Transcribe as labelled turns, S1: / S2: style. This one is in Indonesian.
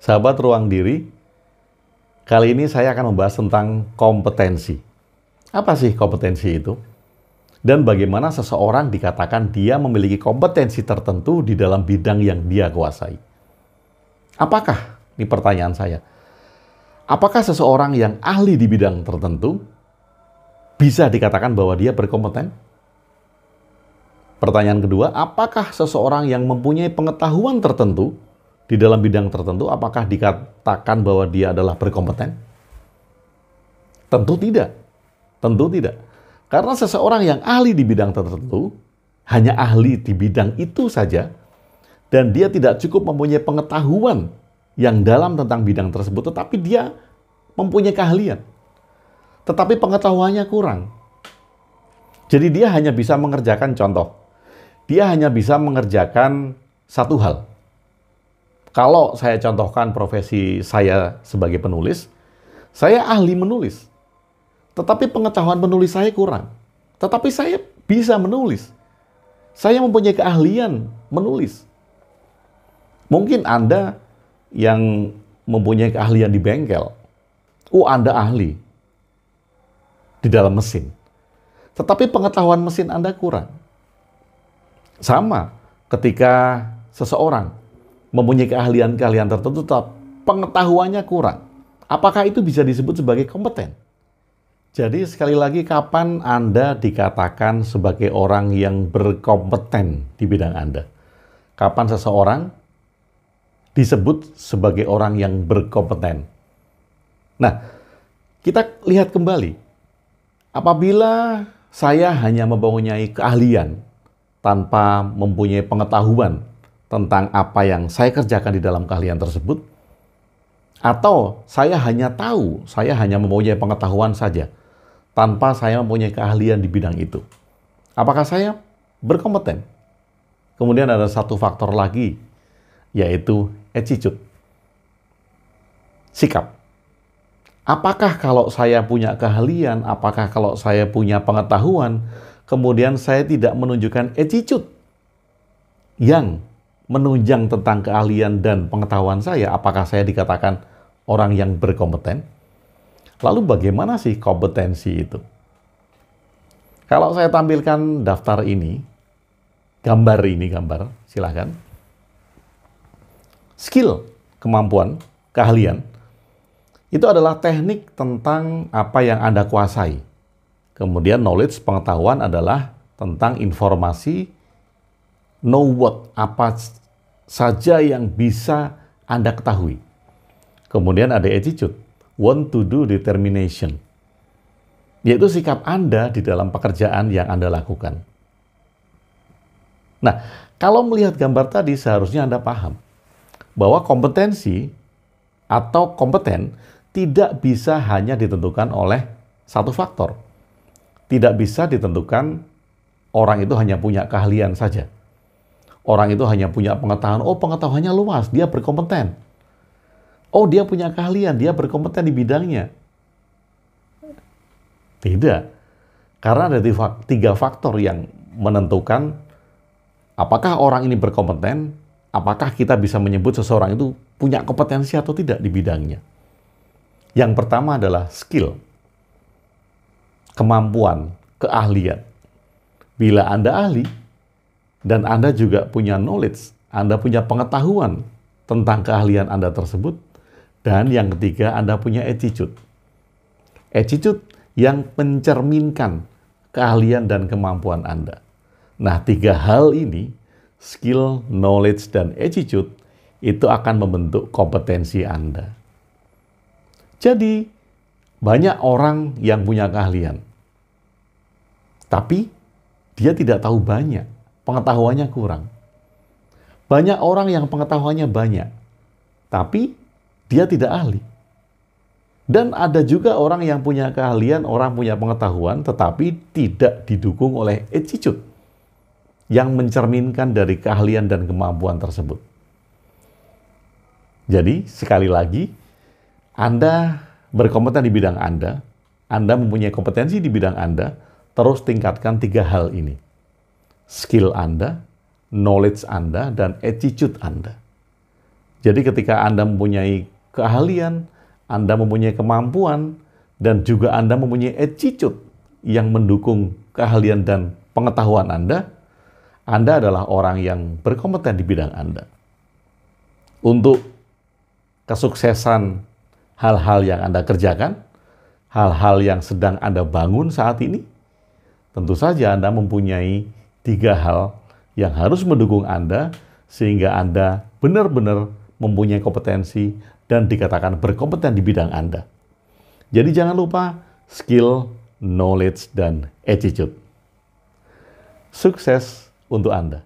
S1: Sahabat Ruang Diri, kali ini saya akan membahas tentang kompetensi. Apa sih kompetensi itu? Dan bagaimana seseorang dikatakan dia memiliki kompetensi tertentu di dalam bidang yang dia kuasai. Apakah? Ini pertanyaan saya. Apakah seseorang yang ahli di bidang tertentu bisa dikatakan bahwa dia berkompeten? Pertanyaan kedua, apakah seseorang yang mempunyai pengetahuan tertentu di dalam bidang tertentu, apakah dikatakan bahwa dia adalah berkompeten? Tentu tidak. Tentu tidak. Karena seseorang yang ahli di bidang tertentu, hanya ahli di bidang itu saja, dan dia tidak cukup mempunyai pengetahuan yang dalam tentang bidang tersebut, tetapi dia mempunyai keahlian. Tetapi pengetahuannya kurang. Jadi dia hanya bisa mengerjakan contoh. Dia hanya bisa mengerjakan satu hal. Kalau saya contohkan profesi saya sebagai penulis, saya ahli menulis. Tetapi pengetahuan menulis saya kurang. Tetapi saya bisa menulis. Saya mempunyai keahlian menulis. Mungkin Anda yang mempunyai keahlian di bengkel, Anda ahli di dalam mesin. Tetapi pengetahuan mesin Anda kurang. Sama ketika seseorang mempunyai keahlian-keahlian tertentu, tapi pengetahuannya kurang. Apakah itu bisa disebut sebagai kompeten? Jadi sekali lagi, kapan Anda dikatakan sebagai orang yang berkompeten di bidang Anda? Kapan seseorang disebut sebagai orang yang berkompeten? Nah, kita lihat kembali. Apabila saya hanya mempunyai keahlian tanpa mempunyai pengetahuan tentang apa yang saya kerjakan di dalam keahlian tersebut, atau saya hanya tahu, saya hanya mempunyai pengetahuan saja, tanpa saya mempunyai keahlian di bidang itu, apakah saya berkompeten? Kemudian ada satu faktor lagi, yaitu attitude, sikap. Apakah kalau saya punya keahlian, apakah kalau saya punya pengetahuan, kemudian saya tidak menunjukkan attitude yang menunjang tentang keahlian dan pengetahuan saya, apakah saya dikatakan orang yang berkompeten? Lalu bagaimana sih kompetensi itu? Kalau saya tampilkan daftar ini, gambar, silahkan. Skill, kemampuan, keahlian, itu adalah teknik tentang apa yang Anda kuasai. Kemudian knowledge, pengetahuan adalah tentang informasi, know what, apa saja yang bisa Anda ketahui. Kemudian ada attitude, want to do, determination, yaitu sikap Anda di dalam pekerjaan yang Anda lakukan. Nah, kalau melihat gambar tadi, seharusnya Anda paham bahwa kompetensi atau kompeten tidak bisa hanya ditentukan oleh satu faktor. Tidak bisa ditentukan orang itu hanya punya keahlian saja. Orang itu hanya punya pengetahuan, pengetahuannya luas, dia berkompeten. Dia punya keahlian, dia berkompeten di bidangnya. Tidak. Karena ada tiga faktor yang menentukan apakah orang ini berkompeten, apakah kita bisa menyebut seseorang itu punya kompetensi atau tidak di bidangnya. Yang pertama adalah skill, kemampuan, keahlian. Bila Anda ahli, dan Anda juga punya knowledge, Anda punya pengetahuan tentang keahlian Anda tersebut, dan yang ketiga, Anda punya attitude. Attitude yang mencerminkan keahlian dan kemampuan Anda. Nah, tiga hal ini, skill, knowledge, dan attitude, itu akan membentuk kompetensi Anda. Jadi, banyak orang yang punya keahlian, tapi dia tidak tahu banyak, pengetahuannya kurang. Banyak orang yang pengetahuannya banyak, tapi dia tidak ahli. Dan ada juga orang yang punya keahlian, orang punya pengetahuan, tetapi tidak didukung oleh attitude yang mencerminkan dari keahlian dan kemampuan tersebut. Jadi, sekali lagi, Anda berkompeten di bidang Anda mempunyai kompetensi di bidang Anda, terus tingkatkan tiga hal ini. Skill Anda, knowledge Anda, dan attitude Anda. Jadi ketika Anda mempunyai keahlian, Anda mempunyai kemampuan, dan juga Anda mempunyai attitude yang mendukung keahlian dan pengetahuan Anda adalah orang yang berkompeten di bidang Anda. Untuk kesuksesan hal-hal yang Anda kerjakan, hal-hal yang sedang Anda bangun saat ini, tentu saja Anda mempunyai 3 hal yang harus mendukung Anda sehingga Anda benar-benar mempunyai kompetensi dan dikatakan berkompeten di bidang Anda. Jadi jangan lupa skill, knowledge, dan attitude. Sukses untuk Anda.